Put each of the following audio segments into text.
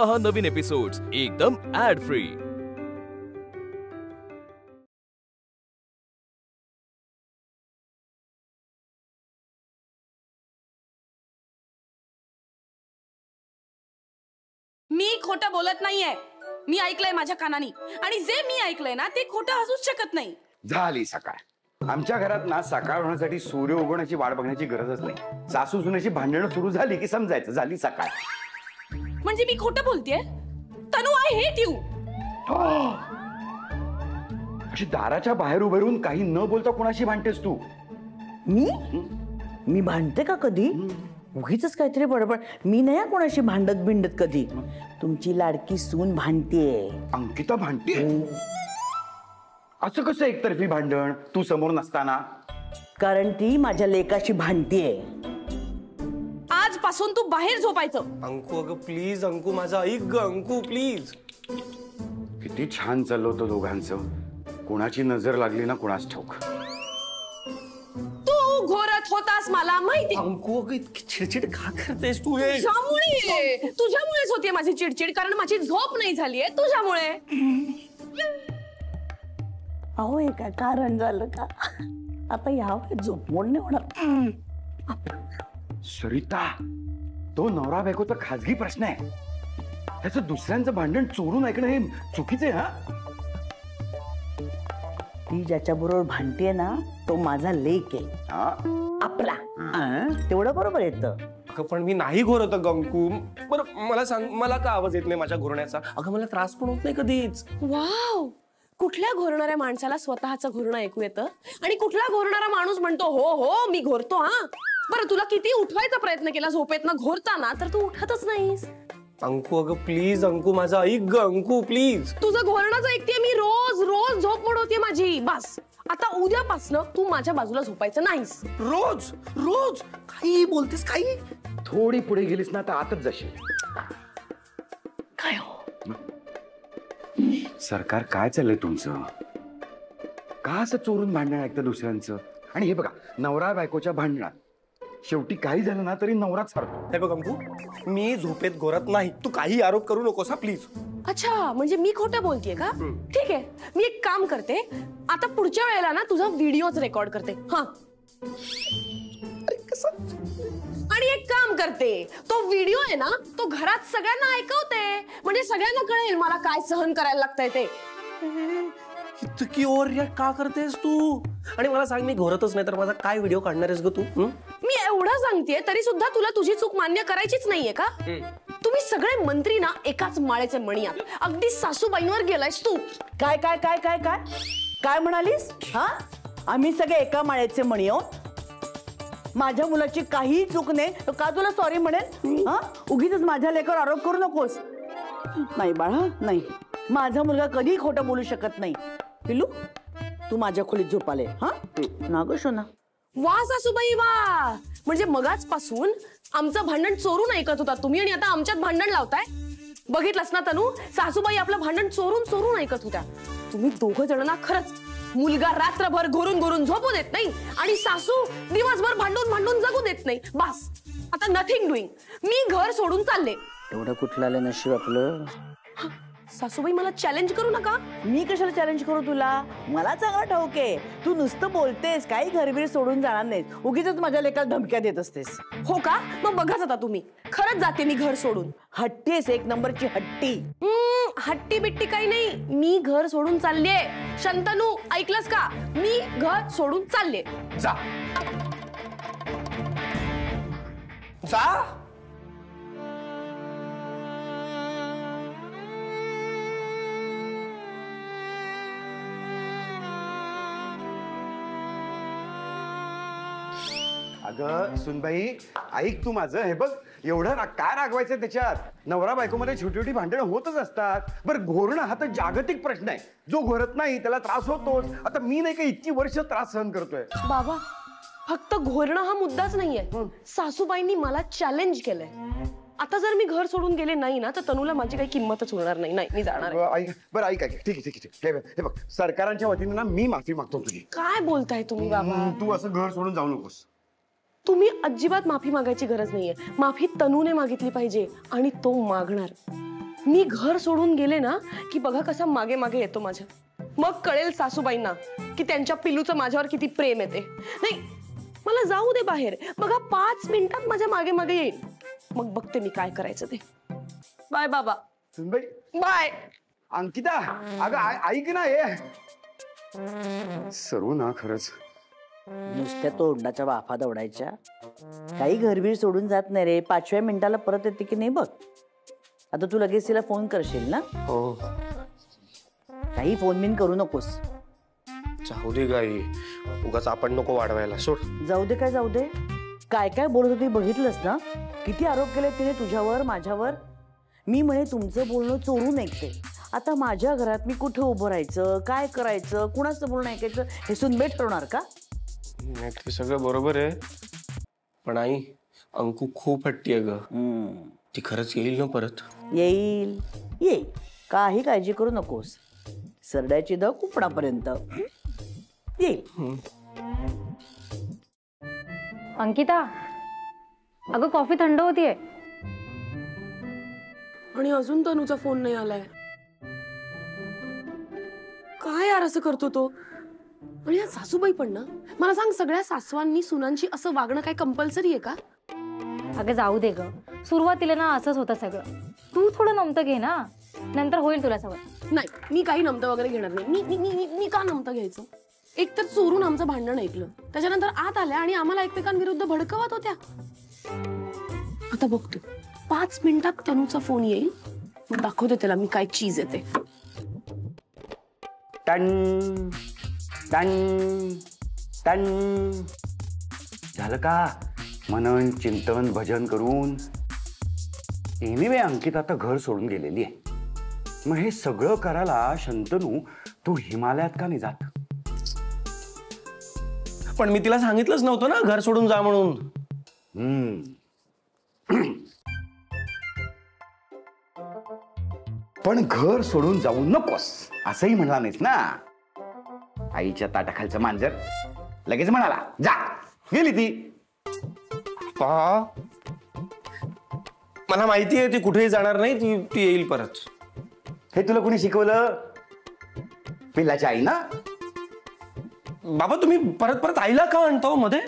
पहा नवीन एपिसोड्स एकदम add free. मी खोटं बोलत नाहीये, मी ऐकलंय माझ्या कानानी, आणि जे मी ऐकलंय ना ते खोटं असूच शकत नाही। झाली सकाळ। आमच्या घरात ना सकाळ होण्यासाठी सूर्य उगवण्याची वाट बघण्याची गरजच नाही। सासू सुनेची भांडणं सुरू झाली की समजायचं झाली सकाळ। म्हणजे मी खोटं बोलतेय? तनु, आय हेट यू। अशी दाराच्या बाहेर उभे राहून काही न बोलता कोणाशी भांडतेस तू? मी भांडते का कधी? उगीच काहीतरी बडबड। मी नाही कोणाशी भांडत बिंडत कधी। तुमची लाडकी सून भांडतेय। अंकिता भांडते? असं कसं एकतर्फी भांडण तू समोर नसताना? कारण ती माझ्या लेकाशी भांडतेय। आजपासून तू बाहेर झोपायचं। अंकू अगं प्लीज, अंकू माझा ऐक ग, अंकू प्लीज। किती छान चाललं होतं दोघांचं, कोणाची नजर लागली ना कोणास ठाऊक। तू घोरत होतास मला माहिती। अंकू अगं इतकी चिडचिड का करतेस तू? तुझ्यामुळेच होतीये माझी चिडचिड, कारण माझी झोप नाही झालीये तुझ्यामुळे। अहो हे काय कारण झालं का? आता यावर झोप मोड नाही होणार। सरिता, तो नवरा बायकोचा खाजगी प्रश्न आहे, त्याचं दुसऱ्यांचं भांडण चोरून ऐकणं हे चुकीचं आहे। हा, ती ज्याच्या बरोबर भांडतेय ना तो माझा लेक आहे, आपला। तेवढं बरोबर येतं। अगं पण मी नाही घोरत अंकू। बरं मला सांग, मला का आवाज येत नाही माझ्या घोरण्याचा? अगं मला त्रास पण होत नाही कधीच। वाव, कुठल्या घोरणाऱ्या माणसाला स्वतःचं घोरणं ऐकू येतं, आणि कुठला घोरणारा माणूस म्हणतो हो हो मी घोरतो। हा बरं, तुला किती उठवायचा प्रयत्न केला झोपेत ना घोरताना, तर तू उठतच नाहीस। अंकू अगं प्लीज, अंकू माझा ऐक ग, अंकू प्लीज। तुझं घोरणंच ऐकते मी, रोज रोज झोप मोड होते माझी। बस आता उद्यापासनं तू माझ्या बाजूला झोपायचं नाहीस। रोज रोज काही बोलतेस? काही थोडी पुढे गेलीस ना तर आतच जाशील। काय हो सरकार, काय चाललंय तुमचं? का असं चोरून भांडण ऐकतं दुसऱ्यांचं? आणि हे बघा, नवरा बायकोच्या भांडणात शेवटी काही झालं ना तरी नवराच हरतो। हे बघ अंकू, मी झोपेत घोरत नाही, तू काही आरोप करू नकोस प्लीज। अच्छा, म्हणजे मी खोटं बोलतेय का? ठीक आहे, मी एक काम करते, आता पुढच्या वेळेला ना तुझा व्हिडिओच रेकॉर्ड करते। हा, आणि एक काम करते, तो व्हिडिओ आहे ना तो घरात सगळ्यांना ऐकवते, म्हणजे सगळ्यांना कळेल मला काय सहन करायला लागतंय ते। इतकी ओव्हर रिॲक्ट का करतेस तू? आणि मला सांग, मी घोरतच नाही तर माझा काय व्हिडिओ काढणार आहेस ग तू? मी एवढं सांगतेय तरी सुद्धा तुला तुझी चूक मान्य करायचीच नाहीये का? तुम्ही सगळे मंत्री ना एकाच माळेचे मणी आहात। अगदी सासूबाईंवर गेलायस तू। काय काय काय काय काय काय म्हणालीस? हा, आम्ही सगळे एका माळ्याचे मणी आहोत? माझ्या मुलाची काही चूक नाही तर का तुला सॉरी म्हणेल? हा, उगीच माझ्या लेकावर आरोप करू नकोस। नाही बाळा, नाही, माझा मुलगा कधी खोटं बोलू शकत नाही। पिलू, तू माझ्या खोलीत झोपाले। हा ना ग शोना? वा सासूबाई वा, म्हणजे मगाचपासून आमचं भांडण चोरून ऐकत होता तुम्ही, आणि आता आमच्यात भांडण लावताय। बघितलंस ना तनू, सासूबाई आपलं भांडण चोरून चोरून ऐकत होत्या। तुम्ही दोघं जण ना खरंच, मुलगा रात्रभर घोरून घोरून झोपू देत नाही, आणि सासू दिवसभर भांडून भांडून जगू देत नाही। बस आता नथिंग डुईंग, मी घर सोडून चालले। एवढं कुठलं आलं नशीब आपलं? सासूबाई, मला चॅलेंज करू नका। मी कशाला चॅलेंज करू तुला? मला चांगलं ठाऊक आहे तू नुसतं बोलतेस, काही घरबीर सोडून जाणार नाहीस, उगीच माझ्या लेकाला धमक्या देत असतेस। हो का? मग बघाच आता तुम्ही, खरंच जाते मी घर सोडून। हट्टीस, एक नंबरची हट्टी। हट्टी बिट्टी काही नाही, मी घर सोडून चालले। शंतनू, ऐकलंस का? मी घर सोडून चालले। जा जा। अगं सुनबाई, ऐक तू माझं। हे बघ, एवढं काय रागवायचं त्याच्यात? नवरा बायकोमध्ये छोटी छोटी भांडणं होतच असतात। बरं, घोरणं हा तर जागतिक प्रश्न आहे, जो घोरत नाही त्याला त्रास होतोच। आता मी नाही का इतकी वर्ष त्रास सहन करतोय। बाबा, फक्त घोरणं हा मुद्दाच नाहीये, सासूबाईंनी मला चॅलेंज केलंय। आता जर मी घर सोडून गेले नाही ना तर तनूला माझी काही किंमतच होणार नाही। नाही, मी जाणार आहे। बरं ऐक, ठीक आहे ठीक आहे, हे बघ, सरकारांच्या वतीने ना मी माफी मागतो तुझी। काय बोलताय तुम्ही बाबा? तू असं घर सोडून जाऊ नकोस। तुम्ही अजिबात माफी मागायची गरज नाहीये, माफी तनूने मागितली पाहिजे, आणि तो मागणार। मी घर सोडून गेले ना की बघा कसा मागे मागे येतो माझ्या. मग कळेल सासूबाईंना की त्यांच्या पिल्लूचं माझ्यावर किती प्रेम येते. नाही मला जाऊ दे बाहेर, बघा 5 मिनिटात माझ्या मागे मागे येईल. मग बघते मी काय करायचं ते. बाय बाबा. सुनबाई बाय. अंकिता अगं ऐक ना हे सरू ना खरंच नुसत्या तोंडाच्या वाफा दौडायच्या. काही घरबीर सोडून जात नाही रे. 5व्या मिनिटाला परत येते की नाही बघ. आता तू लगेच तिला फोन करशील ना? हो. काही फोन बिन करू नकोस. जाऊ दे गाई, उगाच आपण नको वाढवायला. सोड. जाऊ दे काय जाऊ दे. काय काय बोलत होती बघितलंस ना? किती आरोप केले तिने तुझ्यावर माझ्यावर. मी म्हणे तुमचं बोलणं चोरून ऐकते. आता माझ्या घरात मी कुठे उभं राहायचं, काय करायचं, कुणाचं बोलणं ऐकायचं हे सुनबेट ठरवणार का? नाही ते सगळं बरोबर आहे, पण आई अंकू खूप हट्टी आहे ग. ती खरंच येईल ना परत? येईल येईल, काही काळजी करू नकोस. सरड्याची द कुपडापर्यंत येईल. अंकिता, अगं कॉफी थंड होतीये. आणि अजून तनूचा फोन नाही आलाय. काय यार असं करतो तो. आणि या सासूबाई पण ना, मला सांग सगळ्या सासवांनी सुनांची असं वागणं काय कंपल्सरी आहे का? अगं जाऊ दे ग, सुरुवातीला ना असंच होतं सगळं. तू थोडं नमतं घे ना, नंतर होईल तुला सवय. नाही मी काही नमतं वगैरे घेणार नाही. मी मी मी मी का नमतं घ्यायचं? एक तर चोरून आमचं भांडण ऐकलं, त्याच्यानंतर आत आल्या आणि आम्हाला एकमेकांविरुद्ध भडकवत होत्या. आता बघतो 5 मिनिटात तनूचा फोन येईल, मग दाखवते त्याला मी काय चीज येते. टन टन टन झालं का? मनन चिंतन भजन करून एनिवे अंकिता आता घर सोडून गेलेली आहे. मग हे सगळं करायला शंतनू तू हिमालयात का नाही जात? पण मी तिला सांगितलंच नव्हतं ना घर सोडून जा म्हणून. पण घर सोडून जाऊ नकोस असंही म्हणला नाहीस ना. आईच्या ताटाखालचं मांजर लगेच म्हणाला जा. गेली ती. मला माहिती आहे ती कुठेही जाणार नाही. ती येईल परत. हे तुला कोणी शिकवलं? पिल्लाची आई ना. बाबा तुम्ही परत परत आईला का आणतो मध्ये?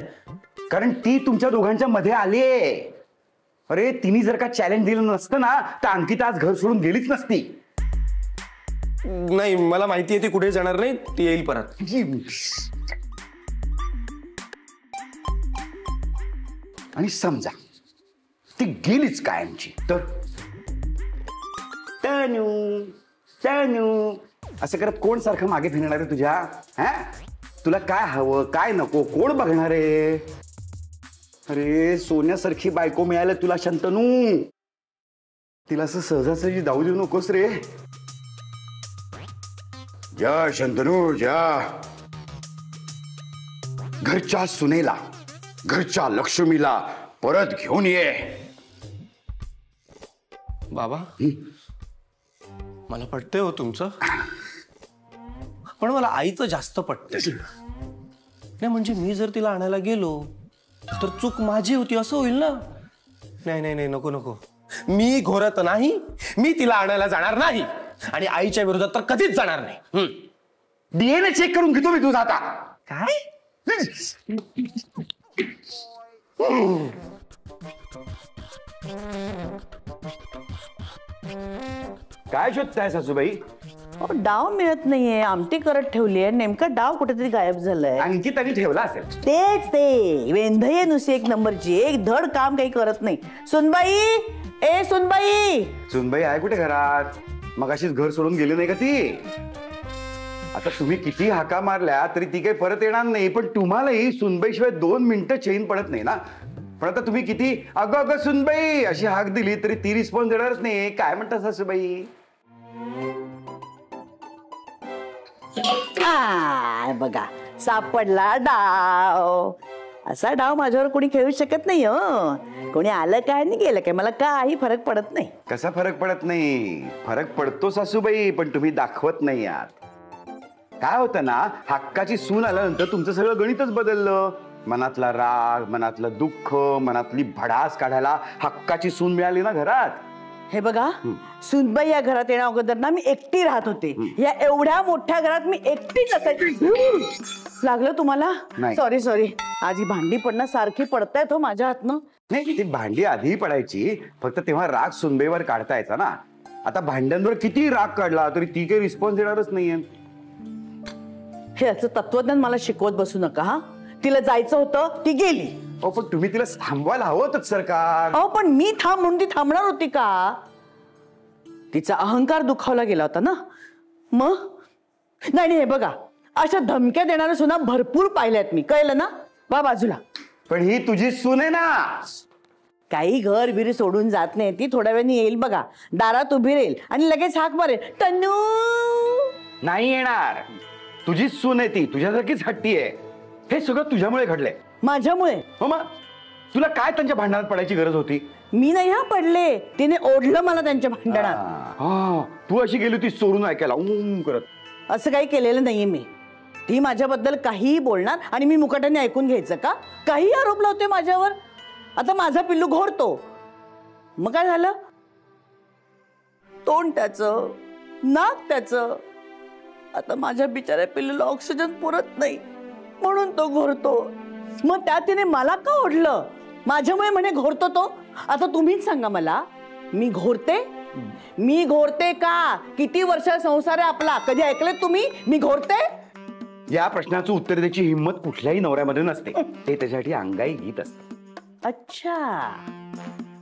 कारण ती तुमच्या दोघांच्या मध्ये आलीये. अरे तिने जर का चॅलेंज दिलं नसतं ना तर अंकिता आज घर सोडून गेलीच नसती. नाही मला माहिती आहे ती कुठे जाणार नाही. ती येईल परत. आणि समजा ती गेलीच कायमची तर तनू तनू असं करत कोण सारखं मागे फिरणार आहे तुझ्या? हा तुला काय हवं काय नको कोण बघणार आहे? अरे सोन्यासारखी बायको मिळाली तुला शंतनू. तिला असं सहजासहजी जाऊ देऊ नकोस रे. जा शंतनू जा. घरच्या सुनेला घरच्या लक्ष्मीला परत घेऊन ये. बाबा मला पटतंय हो तुमचं, पण मला आईचं जास्त पटतंय. नाही म्हणजे मी जर तिला आणायला गेलो तर चूक माझी होती असं होईल ना. नाही नाही नाही नको नको. मी घोरत नाही. मी तिला आणायला जाणार नाही आणि आईच्या विरोधात तर कधीच जाणार नाही. डीएनए चेक करून घेतो मी तुझा आता. काय? काय शोधताय सासूबाई? डाव मिळत नाहीये. आमटी करत ठेवलीये, नेमका डाव कुठेतरी गायब झालाय. अंकिताने ठेवला असेल. तेच ते वेंधये नुसती 1 नंबरची. एक धड काम काही करत नाही. सुनबाई, ए सुनबाई. सुनबाई आहे कुठे घरात? मग अशीच घर सोडून गेली नाही का ती? आता तुम्ही किती हाका मारल्या तरी ती काही परत येणार नाही. पण तुम्हालाही सुनबाईशिवाय 2 मिनिटं चैन पडत नाही ना. पण आता तुम्ही किती अगं अगं सुनबाई अशी हाक दिली तरी ती रिस्पॉन्स देणारच नाही. काय म्हणता सासूबाई? बघा सापडला डाव. असा डाव माझ्यावर कोणी खेळू शकत नाही. हो कोणी आलं काय आणि गेलं काय मला काही फरक पडत नाही. कसा फरक पडत नाही? फरक पडतो सासूबाई, पण तुम्ही दाखवत नाही आहात. काय होतं ना, हक्काची सून आल्यानंतर तुमचं सगळं गणितच बदललं. मनातला राग, मनातलं दुःख, मनातली भडास काढायला हक्काची सून मिळाली ना घरात. हे बघा, सुनबाई या घरात येण्या अगोदर ना मी एकटी राहत होते. या एवढ्या मोठ्या घरात मी एकटीच असायची. लागलं तुम्हाला? नाही. Sorry sorry. आज ही भांडी पडणं सारखी पडतायत हो माझ्या हातनं. नाही, ती भांडी आधी पडायची, फक्त तेव्हा राग सुनबाईवर काढता यायचा ना. आता भांड्यांवर किती राग काढला तरी ती काही रिस्पॉन्स देणारच नाहीये. हे असं तत्वज्ञान मला शिकवत बसू नका हा. तिला जायचं होतं, ती गेली. अहो पण तुम्ही तिला थांबवायला हवं होतं सरकार. अहो पण मी थांब म्हणून ती थांबणार होती का? तिचा अहंकार दुखावला गेला होता ना. मग नाही, हे बघा, अशा धमक्या देणाऱ्या सुना भरपूर पाहिल्यात मी. कळलं ना? बा बाजूला. पण ही तुझी सून आहे ना. काही घर बिरी सोडून जात नाही. ती थोड्या वेळाने येईल बघा, दारात उभी राहील आणि लगेच हाक मारेल, तन्नू. नाही येणार. तुझी सून आहे ती, तुझ्यासारखीच हट्टी आहे. हे सगळं तुझ्यामुळे घडलंय. माझ्यामुळे? हो मग तुला काय त्यांच्या भांडणात पडायची गरज होती? मी नाही हा पडले, तिने ओढलं मला त्यांच्या भांडणात. हा, तू अशी गेली होती चोरून ऐकायला करत. असं काही केलेलं नाहीये मी. ती माझ्याबद्दल काहीही बोलणार आणि मी मुकाट्याने ऐकून घ्यायचं का? काही आरोप लावते माझ्यावर. आता माझा पिल्लू घोरतो, मग काय झालं? तोंड त्याचं, नाक त्याचं. आता माझ्या बिचाऱ्या पिल्लूला ऑक्सिजन पुरत नाही म्हणून तो घोरतो. मग त्या तिने मला का ओढलं? माझ्यामुळे म्हणे घोरतो तो. आता तुम्हीच सांगा मला, मी घोरते? मी घोरते का? किती वर्ष संसार आहे आपला, कधी ऐकले तुम्ही मी घोरते? या प्रश्नाचं उत्तर द्यायची हिंमत कुठल्याही नवऱ्यामध्ये नसते. ते त्याच्यासाठी अंगाई गीत असते. अच्छा,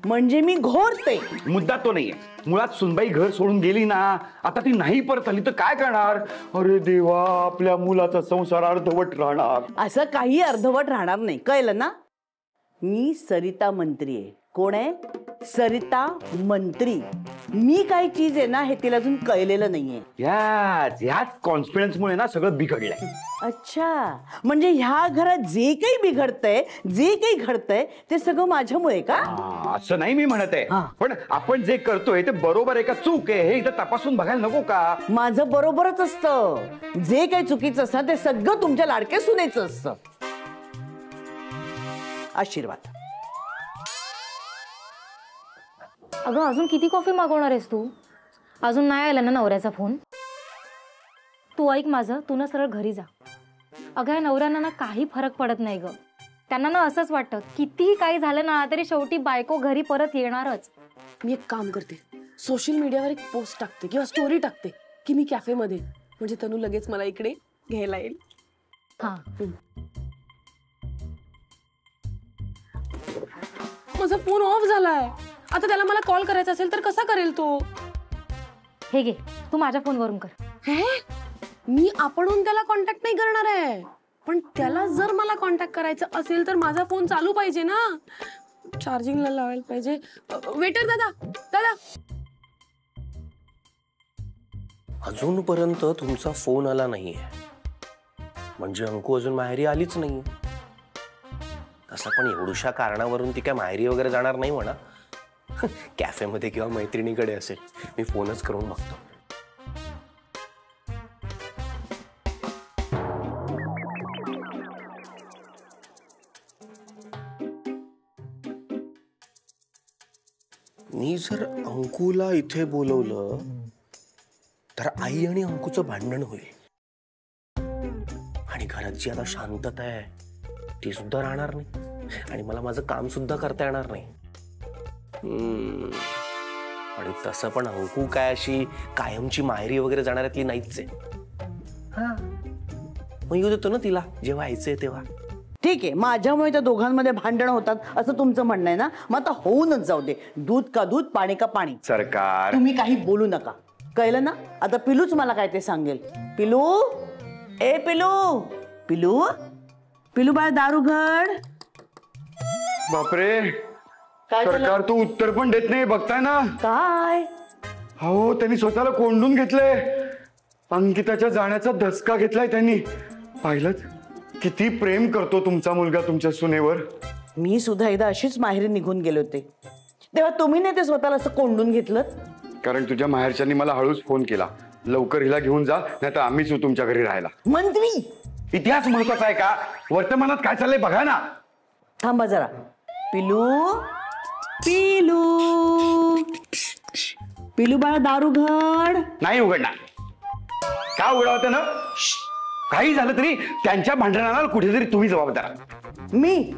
म्हणजे मी घोरते. मुद्दा तो नाहीये. मुळात सुनबाई घर सोडून गेली ना, आता ती नाही परत आली तर काय करणार? अरे देवा, आपल्या मुलाचा संसार अर्धवट राहणार. असं काही अर्धवट राहणार नाही. कळलं ना? मी सरिता मंत्री आहे. कोण आहे? सरिता मंत्री. मी काय चीज आहे ना, हे तिला अजून कळलेलं नाहीये. याच कॉन्फिडन्समुळे ना सगळं बिघडलंय. अच्छा, म्हणजे ह्या घरात जे काही बिघडतंय, जे काही घडतंय ते सगळं माझ्यामुळे का? असं नाही मी म्हणत आहे, पण आपण जे करतोय ते बरोबर आहे का चूक आहे हे इथं तपासून बघायला नको का? माझं बरोबरच असतं. जे काही चुकीचं असतं ते सगळं तुमच्या लाडक्या सुनेचं असतं. आशीर्वाद. अगं अजून किती कॉफी मागवणार आहेस तू? अजून नाही आला ना नवऱ्याचा फोन? तू ऐक माझं, तू ना सरळ घरी जा. अगं या नवऱ्यांना ना काही फरक पडत नाही ग. त्यांना ना असंच वाटतं कितीही काही झालं ना तरी शेवटी बायको घरी परत येणारच. मी एक काम करते, सोशल मीडियावर एक पोस्ट टाकते किंवा स्टोरी टाकते की मी कॅफेमध्ये, म्हणजे तनू लगेच मला इकडे घ्यायला येईल. हा, माझा फोन ऑफ झालाय. आता त्याला मला कॉल करायचा असेल तर कसा करेल तो? हे घे, तू माझ्या फोनवरून कर. हे मी आपणहून त्याला कॉन्टॅक्ट नाही करणार आहे, पण त्याला जर मला कॉन्टॅक्ट करायचं असेल तर माझा फोन चालू पाहिजे ना, चार्जिंगला लावायला पाहिजे. वेटर दादा, दादा. अजूनपर्यंत तुमचा फोन आला नाहीये, म्हणजे अंकू अजून माहेरी आलीच नाही. तसं पण एवढ्याशा कारणावरून ती काय माहेरी वगैरे जाणार नाही म्हणा. कॅफेमध्ये किंवा मैत्रिणीकडे असेल. मी फोनच करून बघतो. मी जर अंकुला इथे बोलवलं तर आई आणि अंकुचं भांडण होईल आणि घरात जी आता शांतता आहे ती सुद्धा राहणार नाही आणि मला माझं काम सुद्धा करता येणार नाही. आणि तसं पण अंकू काय अशी कायमची माहेरी वगैरे जाणाऱ्यातली नाहीच आहे. हा, मग येऊ देतो ना तिला जेव्हा यायचंय तेव्हा. ठीक आहे, माझ्यामुळे त्या दोघांमध्ये भांडण होतात असं तुमचं म्हणणं आहे ना, मग आता होऊनच जाऊ दे. दूध का दूध, पाणी का पाणी. सरकार, तुम्ही काही बोलू नका. कळलं ना? आता पिलूच मला काय ते सांगेल. पिलू, ए पिलू, पिलू, पिलू बाळ दारू घड. बापरे, काय झालं? सरकार तू उत्तर पण देत नाही, बघताय ना. काय? हो, त्यांनी स्वतःला कोंडून घेतलंय. अंकिताच्या जाण्याचा धसका घेतलाय त्यांनी. पाहिलंच किती प्रेम करतो तुमचा मुलगा तुमच्या सुनेवर. मी सुद्धा एकदा अशीच माहेरी निघून गेले होते, तेव्हा तुम्ही नाही ते स्वतःला असं कोंडून घेतलं? कारण तुझ्या माहेरच्यांनी मला हळूच फोन केला, लवकर हिला घेऊन जा नाही तर आम्हीच येऊ तुमच्या घरी राहायला. मंत्री, इतिहास महत्वाचा आहे का? वर्तमानात काय चाललंय बघा ना. थांबा जरा. पिलू, पिलू, पिलू बाळा दार उघड. नाही उघडणार. का उघडावं ना? काही झालं तरी त्यांच्या भांडणाला कुठेतरी तुम्ही जबाबदार आहात. मी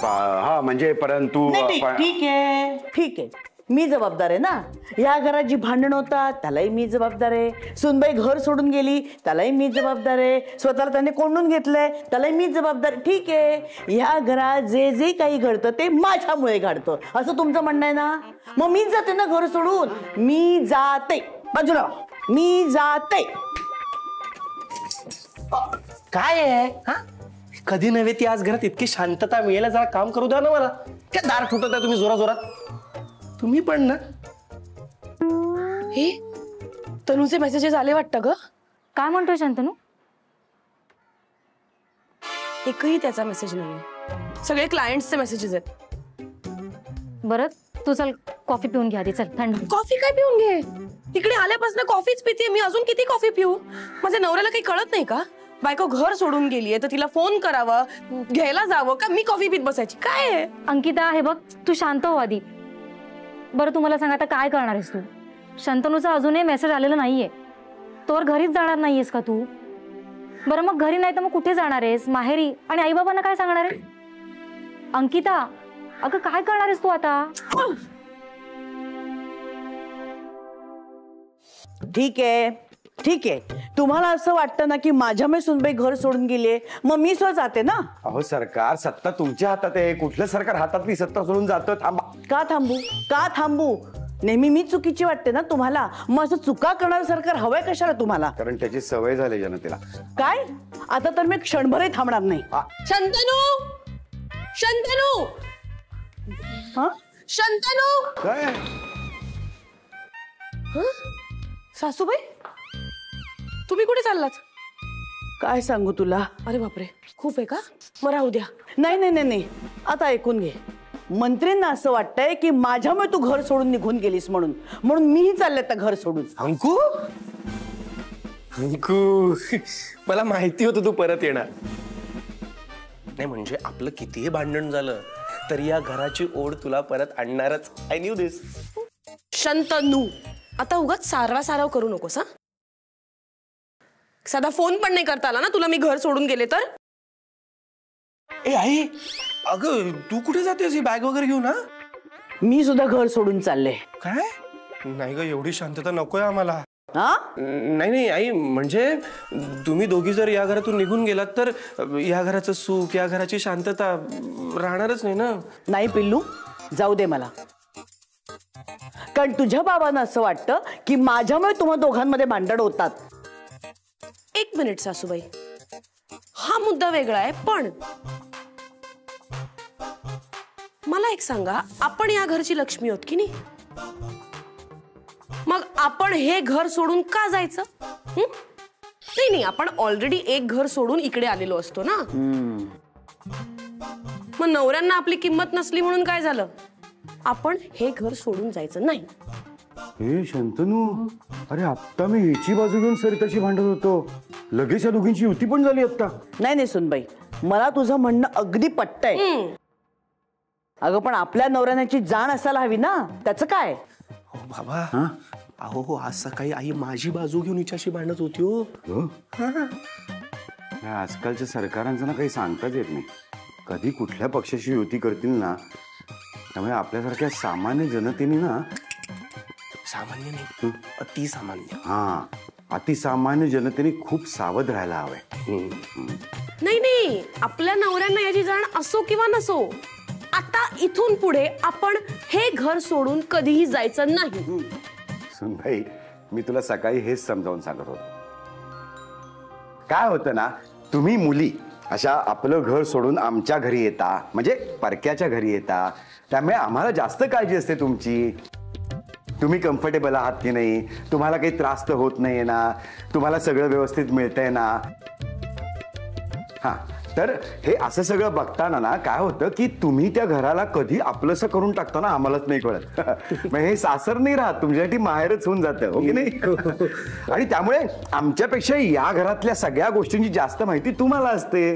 हा म्हणजे परंतु नाही, ठीक आहे ठीक आहे, मी जबाबदार आहे ना. या घरात जी भांडण होतात त्यालाही मी जबाबदार आहे. सुनबाई घर सोडून गेली त्यालाही मी जबाबदार आहे. स्वतःला त्याने कोंडून घेतलंय त्यालाही मी जबाबदार. ठीक आहे, या घरात जे जे काही घडतं ते माझ्यामुळे घडतं असं तुमचं म्हणणं आहे ना. मग मीच जाते ना घर सोडून. मी जाते. बाजूला मी जाते. काय आहे हा? कधी नव्हे ती आज घरात इतकी शांतता मिळेल. जरा काम करू द्या ना मला. काय दार ठोठवताय तुम्ही जोरा जोरात? तुम्ही पण ना. हे तनूचे मेसेजेस आले वाटतं ग. काय म्हणतोय शंतनू? एकही त्याचा मेसेज नाही. सगळे क्लायंट्सचे मेसेजेस आहेत. बरं तू चल कॉफी पिऊन घ्या आधी. चल थंड. कॉफी काय पिऊन घे? इकडे आल्यापासून कॉफीच पिते मी. अजून किती कॉफी पिऊ? माझ्या नवऱ्याला काही कळत नाही का? बायको घर सोडून गेलीये तर तिला फोन करावा, घ्यायला जावं का मी कॉफी पीत बसायची? काय आहे? अंकिता हे बघ तू शांत हो आधी. बरं तुम्हाला सांग आता काय करणार आहेस तू? शंतनूचा अजूनही मेसेज आलेला नाहीये. तोवर घरीच जाणार नाहीयेस का तू? बरं मग घरी नाही तर मग कुठे जाणार आहेस? माहेरी? आणि आई बाबांना काय सांगणार आहे? अंकिता अगं काय करणार आहेस तू आता? ठीक आहे ठीक आहे, तुम्हाला असं वाटतं ना की माझ्यामुळे सुनबाई घर सोडून गेलीये मग मी स्वतः जाते ना. अहो सरकार सत्ता तुमच्या हातात आहे. कुठलं सरकार हातातली सत्ता सोडून जातं? थांबा. का थांबू? का थांबू? नेहमी मी चुकीची वाटते ना तुम्हाला. मग असं चुका करणारं सरकार हवंय कशाला तुम्हाला? कारण त्याची सवय झाली जनतेला. काय आता तर मी क्षणभरही थांबणार नाही. शंतनू, शंतनू, हा शंतनू. काय सासूबाई तुम्ही कुठे चाललात? काय सांगू तुला? अरे बापरे, खूप आहे का? मग राहू द्या. नाही नाही नाही नाही, आता ऐकून घे. मंत्रींना असं वाटतंय की माझ्यामुळे तू घर सोडून निघून गेलीस म्हणून. म्हणून मीही चालले आता घर सोडून. अंकू अंकू मला माहिती होतं तू परत येणार. नाही म्हणजे आपलं कितीही भांडण झालं तरी या घराची ओढ तुला परत आणणारच. आय न्यू दिस. शंतनू आता उगाच सारवा करू नकोस. हा साधा फोन पण नाही करता आला ना तुला मी घर सोडून गेले तर? ए आई अगं तू कुठे जातेस? ही बॅग वगैरे घेऊन? हा मी सुद्धा घर सोडून चालले. काय? नाही ग एवढी शांतता नकोय आम्हाला. हा नाही नाही आई म्हणजे तुम्ही दोघी जर या घरातून निघून गेलात तर या घराचं सुख या घराची शांतता राहणारच नाही ना. नाही पिल्लू, जाऊ दे मला. कारण तुझ्या बाबांना असं वाटतं की माझ्यामुळे तुम्हा दोघांमध्ये भांडण होतात. एक मिनिट सासूबाई, हा मुद्दा वेगळा आहे पण मला एक सांगा, आपण या घरची लक्ष्मी आहोत की नाही? मग आपण हे घर सोडून का जायचं? नाही नाही, आपण ऑलरेडी एक घर सोडून इकडे आलेलो असतो ना. मग नवऱ्यांना आपली किंमत नसली म्हणून काय झालं? आपण हे घर सोडून जायचं नाही. हे शंतनू, अरे आत्ता मी हिची बाजू घेऊन सरिताशी भांडत होतो. लगेच या दोघींची युती पण झाली आता. नाही नाही सुनबाई, मला तुझं म्हणणं अगदी पटतंय. अगं पण आपल्या नवऱ्याची जाण असायला हवी ना. त्याचं काय? हो बाबा, अहो आज सकाळी आई माझी बाजू घेऊन हिच्याशी भांडत होती. हो आजकालच्या सरकारांचं ना काही सांगताच येत नाही. कधी कुठल्या पक्षाशी युती करतील ना. त्यामुळे आपल्यासारख्या सामान्य जनतेने ना, सामान्य नाही अति सामान्य, हा अतिसामान्य जनतेने खूप सावध राहायला हवंय. नाही नाही, आपल्या नवऱ्यांना याची जाण असो किंवा नसो, आता इथून पुढे आपण हे घर सोडून कधीही जायचं नाही. सुनबाई, मी तुला सकाळी हेच समजावून सांगत होतो. काय होतं ना, तुम्ही मुली अशा आपलं घर सोडून आमच्या घरी येता, म्हणजे परक्याच्या घरी येता. त्यामुळे आम्हाला जास्त काळजी असते तुमची. तुम्ही कम्फर्टेबल आहात की नाही, तुम्हाला काही त्रास तर होत नाहीये ना, तुम्हाला सगळं व्यवस्थित मिळतंय ना. हा तर हे असं सगळं बघताना ना काय होतं की तुम्ही त्या घराला कधी आपलंसं करून टाकता ना, आम्हालाच नाही कळत. मग हे सासर नाही राहत, तुमच्यासाठी माहेरच होऊन जातं, हो की नाही? आणि त्यामुळे आमच्यापेक्षा या घरातल्या सगळ्या गोष्टींची जास्त माहिती तुम्हाला असते.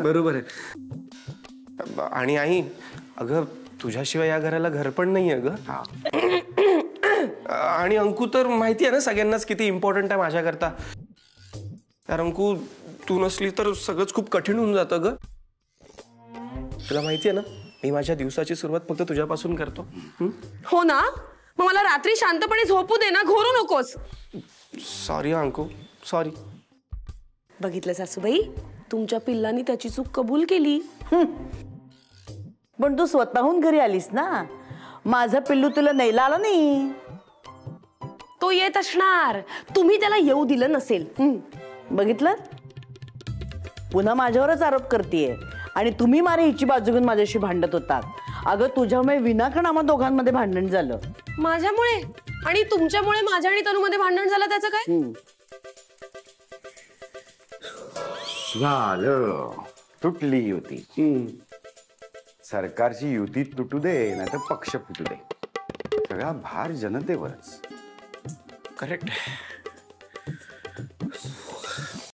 बरोबर आहे. आणि आई अगं तुझ्याशिवाय या घराला घर पण नाहीये ग. आणि अंकू तर माहिती आहे ना सगळ्यांनाच किती इम्पॉर्टंट आहे माझ्याकरता. यार अंकू, तू नसली तर सगळंच खूप कठीण होऊन जातं ग. तुला माहिती आहे ना, मी माझ्या दिवसाची सुरुवात फक्त तुझ्यापासून करतो. हो ना, मग मला रात्री शांतपणे झोपू दे ना, घोरू नकोस. Sorry Anku, sorry. बघितलं सासूबाई, तुमच्या पिल्लानी त्याची चूक कबूल केली. पण तू स्वतःहून घरी आलीस ना, माझं पिल्लू तुला न्यायला आला नाही. तो येत असणार, तुम्ही त्याला येऊ दिलं नसेल. बघितलं, पुन्हा माझ्यावरच आरोप करतेय. आणि तुम्ही मारे हिची बाजू घेऊन माझ्याशी भांडत होतात. अगं तुझ्यामुळे विनाकारण आम्हा दोघांमध्ये भांडण झालं. माझ्यामुळे आणि तुमच्यामुळे माझ्या आणि तनूमध्ये भांडण झालं, त्याचं काय? झालं, तुटली युती. सरकारची युती तुटू दे, नाही तर पक्ष फुटू दे, सगळा भार जनतेवरच. करेक्ट.